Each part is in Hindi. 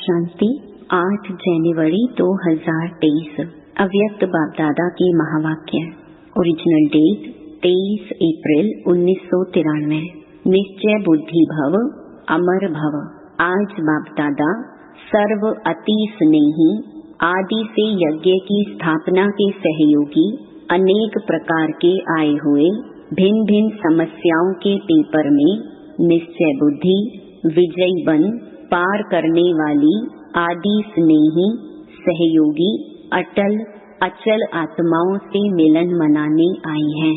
शांति 8 जनवरी 2023 अव्यक्त बाप दादा की महावाक्य। ओरिजिनल डेट 23 अप्रैल 1993। निश्चय बुद्धि भव अमर भव। आज बाप दादा सर्व अति स्नेही आदि से यज्ञ की स्थापना के सहयोगी अनेक प्रकार के आए हुए भिन्न भिन्न समस्याओं के पेपर में निश्चय बुद्धि विजयी बन पार करने वाली आदि स्नेही सहयोगी अटल अचल आत्माओं से मिलन मनाने आई हैं।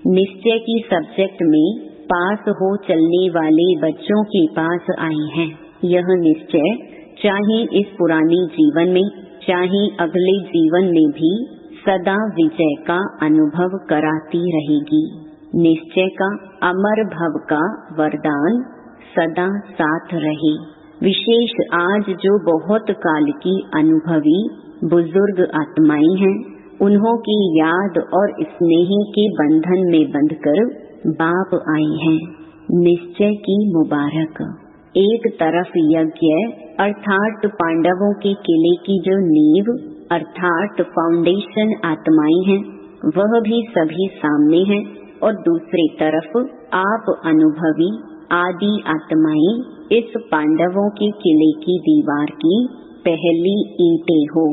निश्चय की सब्जेक्ट में पास हो चलने वाले बच्चों के पास आई हैं। यह निश्चय चाहे इस पुराने जीवन में चाहे अगले जीवन में भी सदा विजय का अनुभव कराती रहेगी। निश्चय का अमर भव का वरदान सदा साथ रहे। विशेष आज जो बहुत काल की अनुभवी बुजुर्ग आत्माएं हैं, उन्हों की याद और स्नेह के बंधन में बंधकर बाप आए हैं। निश्चय की मुबारक। एक तरफ यज्ञ अर्थात पांडवों के किले की जो नींव अर्थात फाउंडेशन आत्माएं हैं, वह भी सभी सामने हैं, और दूसरी तरफ आप अनुभवी आदि आत्माएं इस पांडवों के किले की दीवार की पहली ईंटें हो।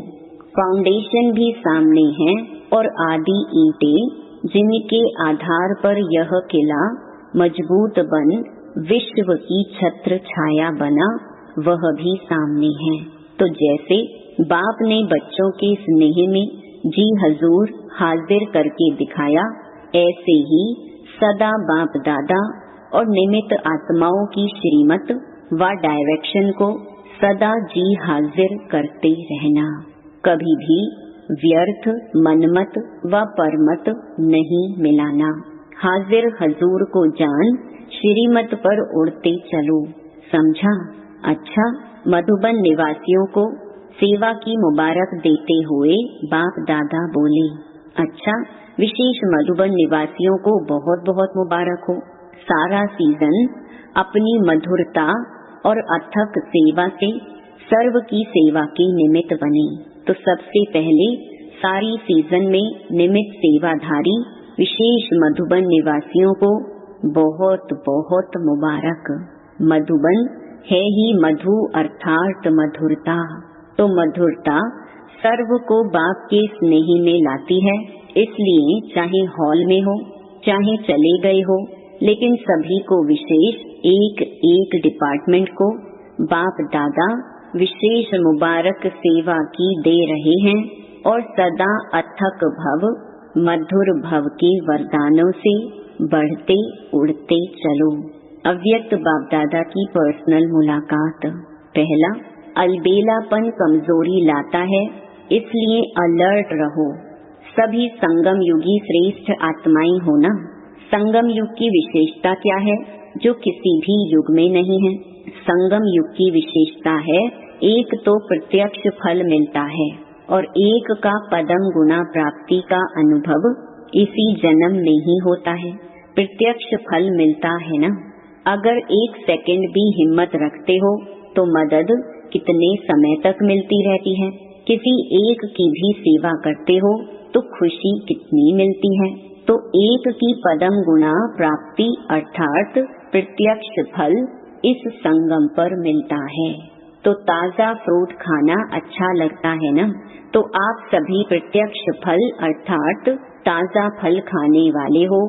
फाउंडेशन भी सामने है और आदि ईंटें जिनके आधार पर यह किला मजबूत बन विश्व की छत्र छाया बना, वह भी सामने है। तो जैसे बाप ने बच्चों के स्नेह में जी हजूर हाजिर करके दिखाया, ऐसे ही सदा बाप दादा और निमित्त आत्माओं की श्रीमत व डायरेक्शन को सदा जी हाजिर करते रहना। कभी भी व्यर्थ मनमत व परमत नहीं मिलाना। हाजिर हजूर को जान श्रीमत पर उड़ते चलो। समझा? अच्छा। मधुबन निवासियों को सेवा की मुबारक देते हुए बाप दादा बोले, अच्छा, विशेष मधुबन निवासियों को बहुत बहुत मुबारक हो। सारा सीजन अपनी मधुरता और अथक सेवा से सर्व की सेवा के निमित्त बने। तो सबसे पहले सारी सीजन में निमित्त सेवाधारी विशेष मधुबन निवासियों को बहुत बहुत मुबारक। मधुबन है ही मधु अर्थात मधुरता। तो मधुरता सर्व को बाप के स्नेह में लाती है। इसलिए चाहे हॉल में हो चाहे चले गए हो, लेकिन सभी को विशेष एक एक डिपार्टमेंट को बाप दादा विशेष मुबारक सेवा की दे रहे हैं, और सदा अथक भव मधुर भव के वरदानों से बढ़ते उड़ते चलो। अव्यक्त बाप दादा की पर्सनल मुलाकात। पहला, अलबेलापन कमजोरी लाता है, इसलिए अलर्ट रहो। सभी संगम युगी श्रेष्ठ आत्माएं हो ना। संगम युग की विशेषता क्या है जो किसी भी युग में नहीं है? संगम युग की विशेषता है, एक तो प्रत्यक्ष फल मिलता है और एक का पदम गुना प्राप्ति का अनुभव इसी जन्म में ही होता है। प्रत्यक्ष फल मिलता है ना। अगर एक सेकंड भी हिम्मत रखते हो तो मदद कितने समय तक मिलती रहती है। किसी एक की भी सेवा करते हो तो खुशी कितनी मिलती है। तो एक की पदम गुना प्राप्ति अर्थात प्रत्यक्ष फल इस संगम पर मिलता है। तो ताजा फ्रूट खाना अच्छा लगता है ना। तो आप सभी प्रत्यक्ष फल अर्थात ताजा फल खाने वाले हो,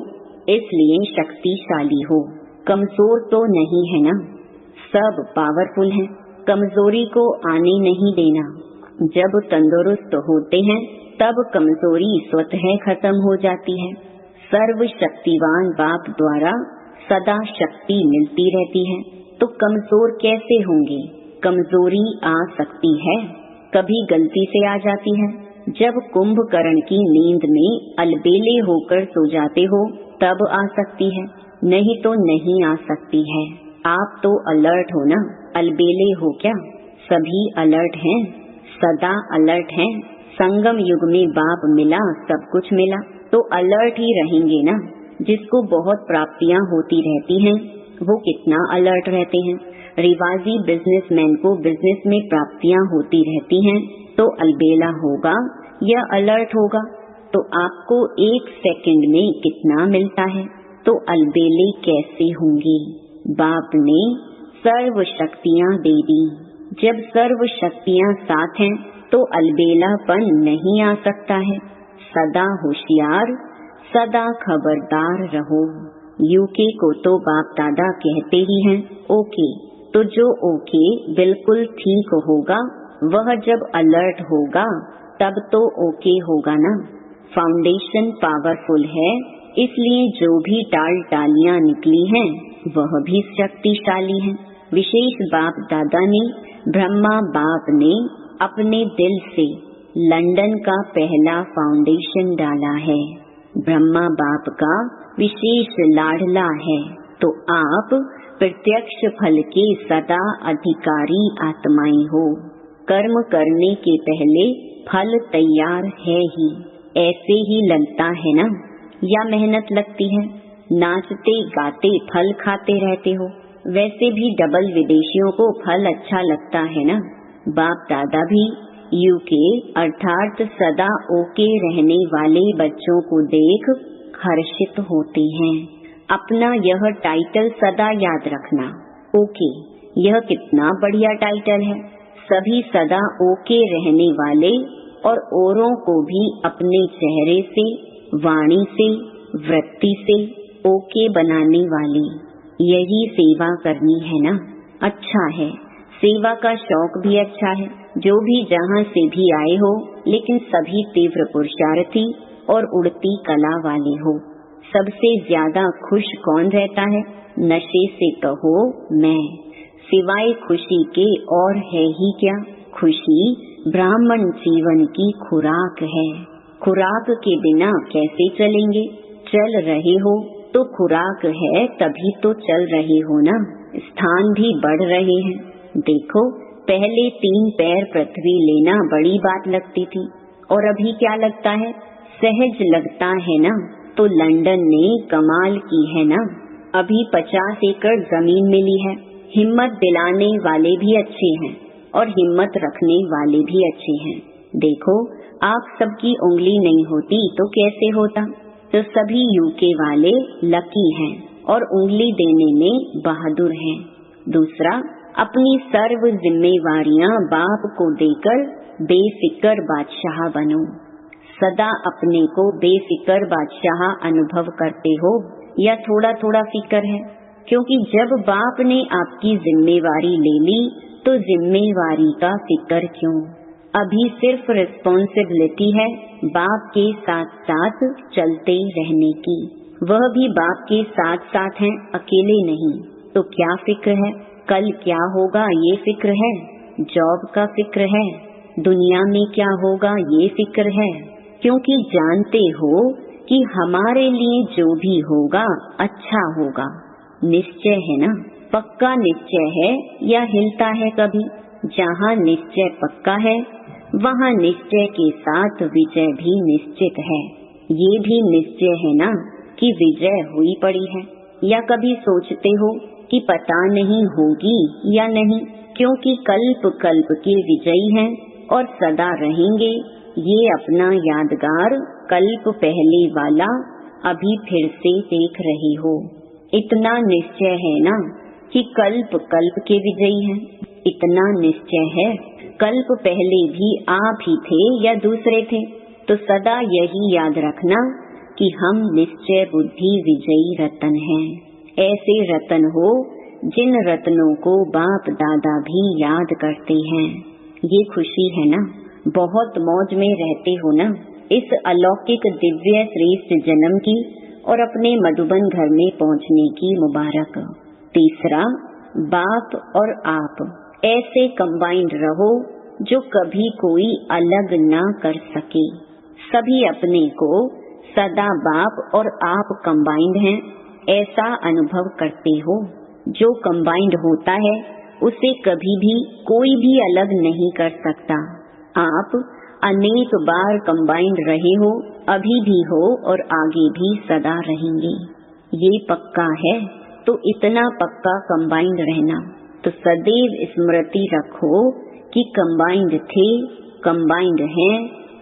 इसलिए शक्तिशाली हो। कमजोर तो नहीं है ना। सब पावरफुल हैं। कमजोरी को आने नहीं देना। जब तंदुरुस्त होते हैं तब कमजोरी स्वतः खत्म हो जाती है। सर्व शक्तिवान बाप द्वारा सदा शक्ति मिलती रहती है, तो कमजोर कैसे होंगे? कमजोरी आ सकती है, कभी गलती से आ जाती है। जब कुंभकर्ण की नींद में अलबेले होकर सो जाते हो तब आ सकती है, नहीं तो नहीं आ सकती है। आप तो अलर्ट हो ना। अलबेले हो क्या? सभी अलर्ट हैं, सदा अलर्ट हैं। संगम युग में बाप मिला, सब कुछ मिला, तो अलर्ट ही रहेंगे ना। जिसको बहुत प्राप्तियां होती रहती हैं वो कितना अलर्ट रहते हैं। रिवाजी बिजनेसमैन को बिजनेस में प्राप्तियां होती रहती हैं, तो अलबेला होगा या अलर्ट होगा? तो आपको 1 सेकंड में कितना मिलता है, तो अलबेले कैसे होंगे? बाप ने सर्व शक्तियां दे दी। जब सर्व शक्तियां साथ हैं तो अलबेलापन नहीं आ सकता है। सदा होशियार, सदा खबरदार रहो। यूके को तो बाप दादा कहते ही हैं ओके, तो जो ओके बिल्कुल ठीक होगा वह जब अलर्ट होगा तब तो ओके होगा ना। फाउंडेशन पावरफुल है, इसलिए जो भी टाल टालियां निकली हैं वह भी शक्तिशाली हैं। विशेष बाप दादा ने, ब्रह्मा बाप ने अपने दिल से लंदन का पहला फाउंडेशन डाला है। ब्रह्मा बाप का विशेष लाडला है, तो आप प्रत्यक्ष फल के सदा अधिकारी आत्माएं हो। कर्म करने के पहले फल तैयार है ही, ऐसे ही लगता है ना, या मेहनत लगती है? नाचते गाते फल खाते रहते हो, वैसे भी डबल विदेशियों को फल अच्छा लगता है ना। बाप दादा भी यूके अर्थात सदा ओके रहने वाले बच्चों को देख हर्षित होते हैं। अपना यह टाइटल सदा याद रखना, ओके। यह कितना बढ़िया टाइटल है। सभी सदा ओके रहने वाले और औरों को भी अपने चेहरे से, वाणी से, वृत्ति से ओके बनाने वाली, यही सेवा करनी है ना। अच्छा है, सेवा का शौक भी अच्छा है। जो भी जहाँ से भी आए हो, लेकिन सभी तीव्र पुरुषार्थी और उड़ती कला वाले हो। सबसे ज्यादा खुश कौन रहता है? नशे से कहो मैं, सिवाय खुशी के और है ही क्या। खुशी ब्राह्मण जीवन की खुराक है। खुराक के बिना कैसे चलेंगे? चल रहे हो तो खुराक है, तभी तो चल रहे हो ना। स्थान भी बढ़ रहे हैं। देखो, पहले 3 पैर पृथ्वी लेना बड़ी बात लगती थी, और अभी क्या लगता है? सहज लगता है ना। तो लंदन ने कमाल की है ना। अभी 50 एकड़ जमीन मिली है। हिम्मत दिलाने वाले भी अच्छे हैं और हिम्मत रखने वाले भी अच्छे हैं। देखो, आप सबकी उंगली नहीं होती तो कैसे होता? तो सभी यूके वाले लकी हैं और उंगली देने में बहादुर हैं। दूसरा, अपनी सर्व जिम्मेवारियां बाप को देकर बेफिक्र बादशाह बनो। सदा अपने को बेफिक्र बादशाह अनुभव करते हो या थोड़ा थोड़ा फिक्र है? क्योंकि जब बाप ने आपकी जिम्मेवारी ले ली तो जिम्मेवारी का फिक्र क्यों? अभी सिर्फ रिस्पॉन्सिबिलिटी है बाप के साथ साथ चलते रहने की। वह भी बाप के साथ साथ हैं, अकेले नहीं। तो क्या फिक्र है? कल क्या होगा ये फिक्र है। जॉब का फिक्र है। दुनिया में क्या होगा ये फिक्र है। क्योंकि जानते हो कि हमारे लिए जो भी होगा अच्छा होगा। निश्चय है ना, पक्का निश्चय है या हिलता है कभी? जहाँ निश्चय पक्का है वहाँ निश्चय के साथ विजय भी निश्चित है। ये भी निश्चय है ना कि विजय हुई पड़ी है। या कभी सोचते हो कि पता नहीं होगी या नहीं? क्योंकि कल्प कल्प के विजयी हैं और सदा रहेंगे। ये अपना यादगार कल्प पहले वाला अभी फिर से देख रहे हो। इतना निश्चय है ना कि कल्प कल्प के विजयी हैं। इतना निश्चय है कल्प पहले भी आप ही थे या दूसरे थे। तो सदा यही याद रखना कि हम निश्चय बुद्धि विजयी रतन हैं। ऐसे रतन हो जिन रत्नों को बाप दादा भी याद करते हैं। ये खुशी है ना, बहुत मौज में रहते हो ना इस अलौकिक दिव्य श्रेष्ठ जन्म की और अपने मधुबन घर में पहुंचने की मुबारक। तीसरा, बाप और आप ऐसे कंबाइंड रहो जो कभी कोई अलग ना कर सके। सभी अपने को सदा बाप और आप कंबाइंड हैं ऐसा अनुभव करते हो। जो कंबाइंड होता है उसे कभी भी कोई भी अलग नहीं कर सकता। आप अनेक बार कंबाइंड रहे हो, अभी भी हो और आगे भी सदा रहेंगे। ये पक्का है, तो इतना पक्का कंबाइंड रहना। तो सदैव स्मृति रखो कि कंबाइंड थे, कंबाइंड हैं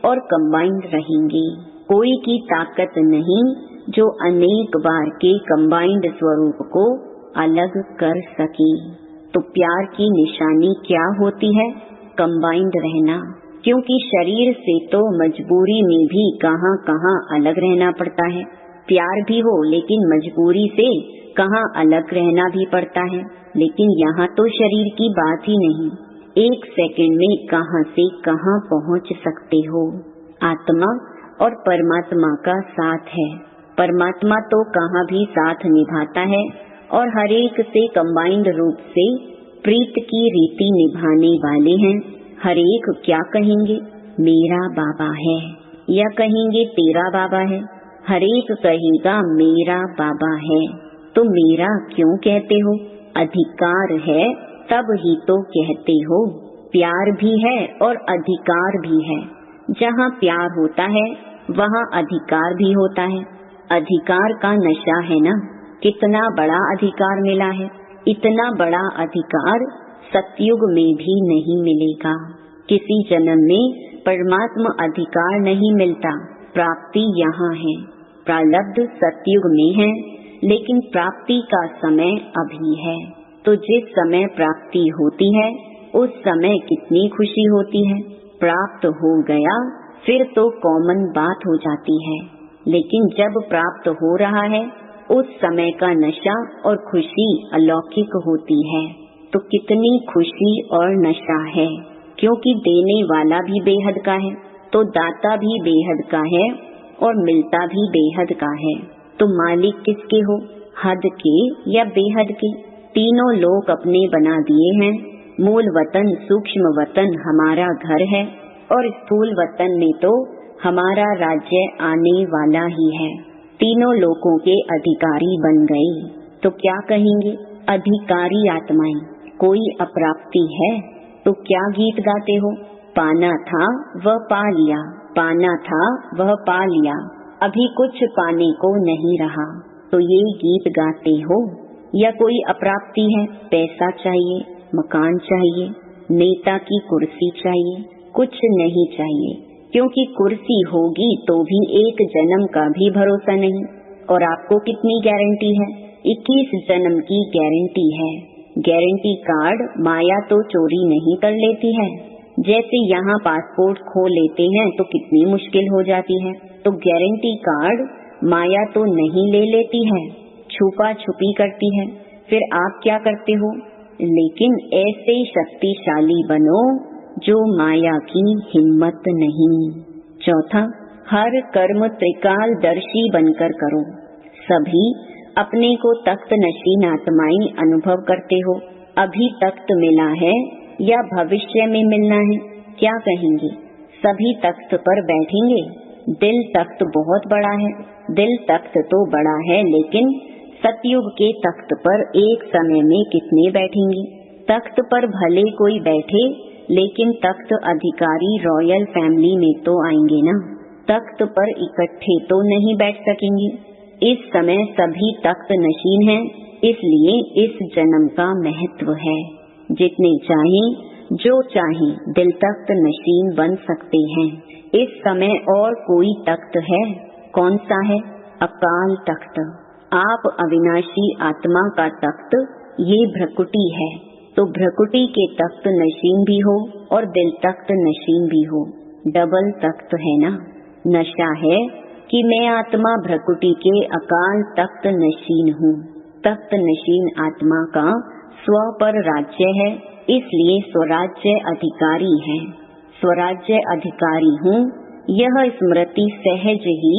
और कंबाइंड रहेंगे। कोई की ताकत नहीं जो अनेक बार के कंबाइंड स्वरूप को अलग कर सके। तो प्यार की निशानी क्या होती है? कंबाइंड रहना। क्योंकि शरीर से तो मजबूरी में भी कहाँ कहाँ अलग रहना पड़ता है। प्यार भी हो लेकिन मजबूरी से कहाँ अलग रहना भी पड़ता है। लेकिन यहाँ तो शरीर की बात ही नहीं, एक सेकंड में कहाँ से कहाँ पहुँच सकते हो। आत्मा और परमात्मा का साथ है। परमात्मा तो कहाँ भी साथ निभाता है और हर एक से कंबाइंड रूप से प्रीत की रीति निभाने वाले हैं। हर एक क्या कहेंगे? मेरा बाबा है, या कहेंगे तेरा बाबा है। हर एक कहेगा मेरा बाबा है। तो मेरा क्यों कहते हो? अधिकार है तब ही तो कहते हो। प्यार भी है और अधिकार भी है। जहाँ प्यार होता है वहाँ अधिकार भी होता है। अधिकार का नशा है ना। कितना बड़ा अधिकार मिला है। इतना बड़ा अधिकार सतयुग में भी नहीं मिलेगा। किसी जन्म में परमात्मा अधिकार नहीं मिलता। प्राप्ति यहाँ है। प्रारब्ध सतयुग में है लेकिन प्राप्ति का समय अभी है। तो जिस समय प्राप्ति होती है उस समय कितनी खुशी होती है। प्राप्त हो गया फिर तो कॉमन बात हो जाती है। लेकिन जब प्राप्त हो रहा है उस समय का नशा और खुशी अलौकिक होती है। तो कितनी खुशी और नशा है, क्योंकि देने वाला भी बेहद का है, तो दाता भी बेहद का है और मिलता भी बेहद का है। तो मालिक किसके हो? हद के या बेहद के? तीनों लोक अपने बना दिए हैं। मूल वतन सूक्ष्म वतन हमारा घर है और स्थूल वतन में तो हमारा राज्य आने वाला ही है। तीनों लोकों के अधिकारी बन गए। तो क्या कहेंगे? अधिकारी आत्माएं। कोई अप्राप्ति है तो क्या गीत गाते हो? पाना था वह पा लिया, पाना था वह पा लिया, अभी कुछ पाने को नहीं रहा। तो ये गीत गाते हो। या कोई अप्राप्ति है, पैसा चाहिए, मकान चाहिए, नेता की कुर्सी चाहिए, कुछ नहीं चाहिए। क्योंकि कुर्सी होगी तो भी एक जन्म का भी भरोसा नहीं। और आपको कितनी गारंटी है? 21 जन्म की गारंटी है। गारंटी कार्ड माया तो चोरी नहीं कर लेती है। जैसे यहाँ पासपोर्ट खो लेते हैं तो कितनी मुश्किल हो जाती है। तो गारंटी कार्ड माया तो नहीं ले लेती है, छुपा छुपी करती है। फिर आप क्या करते हो? लेकिन ऐसे शक्तिशाली बनो जो माया की हिम्मत नहीं। चौथा, हर कर्म त्रिकालदर्शी बनकर करो। सभी अपने को तख्त नशीन आत्माएं अनुभव करते हो। अभी तख्त मिला है या भविष्य में मिलना है? क्या कहेंगे? सभी तख्त पर बैठेंगे। दिल तख्त बहुत बड़ा है। दिल तख्त तो बड़ा है लेकिन सतयुग के तख्त पर एक समय में कितने बैठेंगे? तख्त पर भले कोई बैठे लेकिन तख्त अधिकारी रॉयल फैमिली में तो आएंगे ना। तख्त पर इकट्ठे तो नहीं बैठ सकेंगे। इस समय सभी तख्त नशीन हैं, इसलिए इस जन्म का महत्व है। जितने चाहें जो चाहें दिल तख्त नशीन बन सकते हैं। इस समय और कोई तख्त है? कौन सा है? अकाल तख्त। आप अविनाशी आत्मा का तख्त ये भ्रकुटी है। तो भ्रकुटी के तख्त नशीन भी हो और दिल तख्त नशीन भी हो। डबल तख्त है ना। नशा है कि मैं आत्मा भ्रकुटी के अकाल तख्त नशीन हूँ। तख्त नशीन आत्मा का स्व पर राज्य है, इसलिए स्वराज्य अधिकारी है। स्वराज्य अधिकारी हूँ, यह स्मृति सहज ही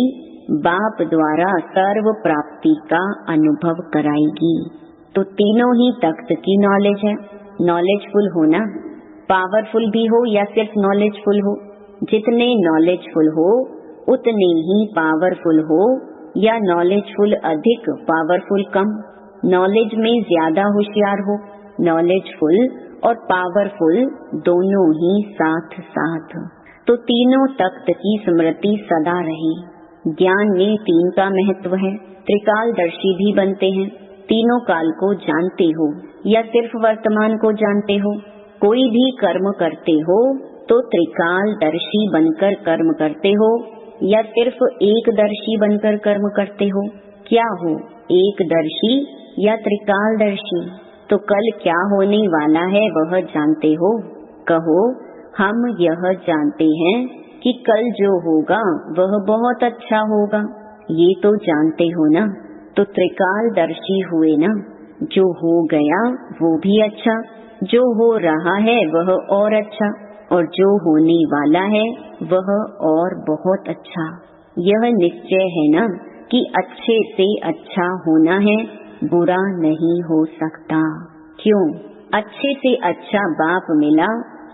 बाप द्वारा सर्व प्राप्ति का अनुभव कराएगी। तो तीनों ही तख्त की नॉलेज है। नॉलेजफुल होना, पावरफुल भी हो या सिर्फ नॉलेजफुल हो। जितने नॉलेजफुल हो उतने ही पावरफुल हो, या नॉलेजफुल अधिक पावरफुल कम। नॉलेज में ज्यादा होशियार हो। नॉलेजफुल और पावरफुल दोनों ही साथ साथ। तो तीनों तख्त की स्मृति सदा रहे। ज्ञान में 3 का महत्व है। त्रिकालदर्शी भी बनते हैं। तीनों काल को जानते हो, या सिर्फ वर्तमान को जानते हो? कोई भी कर्म करते हो तो त्रिकालदर्शी बनकर कर्म करते हो या सिर्फ एकदर्शी बनकर कर्म करते हो? क्या हो, एकदर्शी या त्रिकालदर्शी? तो कल क्या होने वाला है वह जानते हो? कहो, हम यह जानते हैं कि कल जो होगा वह बहुत अच्छा होगा। ये तो जानते हो ना, तो त्रिकालदर्शी हुए ना। जो हो गया वो भी अच्छा, जो हो रहा है वह और अच्छा, और जो होने वाला है वह और बहुत अच्छा। यह निश्चय है ना कि अच्छे से अच्छा होना है, बुरा नहीं हो सकता। क्यों? अच्छे से अच्छा बाप मिला,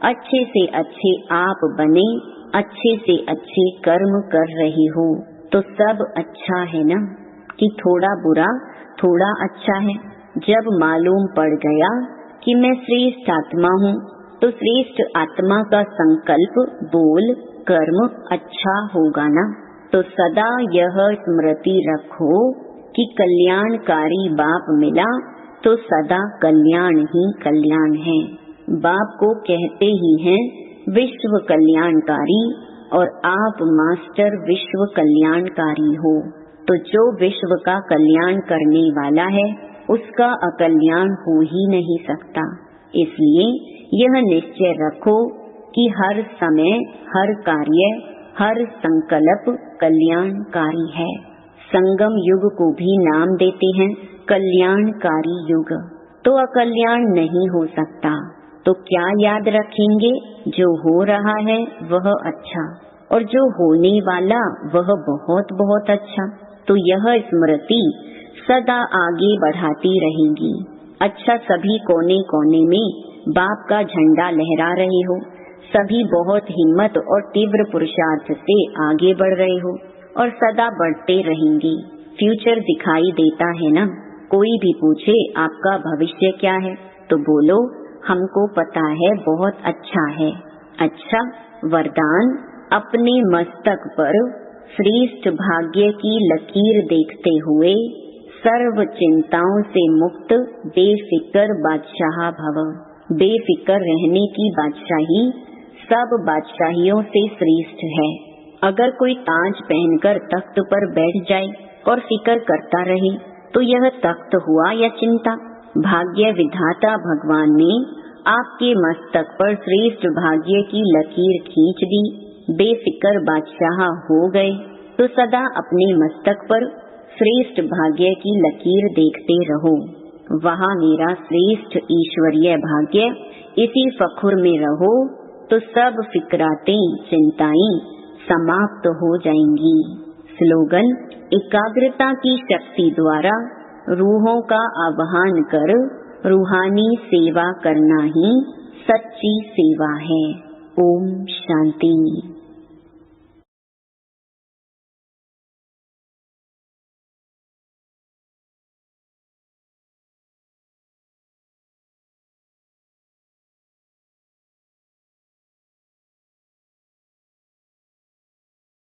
अच्छे से अच्छे आप बने, अच्छे से अच्छे कर्म कर रहे हो, तो सब अच्छा है ना कि थोड़ा बुरा थोड़ा अच्छा है? जब मालूम पड़ गया कि मैं श्रेष्ठ आत्मा हूँ, तो श्रेष्ठ आत्मा का संकल्प, बोल, कर्म अच्छा होगा ना। तो सदा यह स्मृति रखो कि कल्याणकारी बाप मिला तो सदा कल्याण ही कल्याण है। बाप को कहते ही हैं विश्व कल्याणकारी, और आप मास्टर विश्व कल्याणकारी हो। तो जो विश्व का कल्याण करने वाला है उसका अकल्याण हो ही नहीं सकता। इसलिए यह निश्चय रखो कि हर समय, हर कार्य, हर संकल्प कल्याणकारी है। संगम युग को भी नाम देते हैं कल्याणकारी युग। तो अकल्याण नहीं हो सकता। तो क्या याद रखेंगे? जो हो रहा है वह अच्छा, और जो होने वाला वह बहुत बहुत अच्छा। तो यह स्मृति सदा आगे बढ़ाती रहेगी। अच्छा, सभी कोने कोने में बाप का झंडा लहरा रहे हो, सभी बहुत हिम्मत और तीव्र पुरुषार्थ से आगे बढ़ रहे हो और सदा बढ़ते रहेंगे। फ्यूचर दिखाई देता है ना। कोई भी पूछे आपका भविष्य क्या है, तो बोलो हमको पता है बहुत अच्छा है। अच्छा, वरदान अपने मस्तक पर श्रेष्ठ भाग्य की लकीर देखते हुए सर्व चिंताओं से मुक्त बेफिक्र बादशाह भव। बेफिक्र रहने की बादशाही सब बादशाहियों से श्रेष्ठ है। अगर कोई ताज पहनकर तख्त पर बैठ जाए और फिक्र करता रहे तो यह तख्त हुआ या चिंता? भाग्य विधाता भगवान ने आपके मस्तक पर श्रेष्ठ भाग्य की लकीर खींच दी, बेफिक्र बादशाह हो गए। तो सदा अपने मस्तक पर श्रेष्ठ भाग्य की लकीर देखते रहो। वहाँ मेरा श्रेष्ठ ईश्वरीय भाग्य, इसी फखुर में रहो तो सब फिक्रातें, चिंताएं समाप्त हो जाएंगी। स्लोगन: एकाग्रता की शक्ति द्वारा रूहों का आवाहन कर रूहानी सेवा करना ही सच्ची सेवा है। ओम शांति।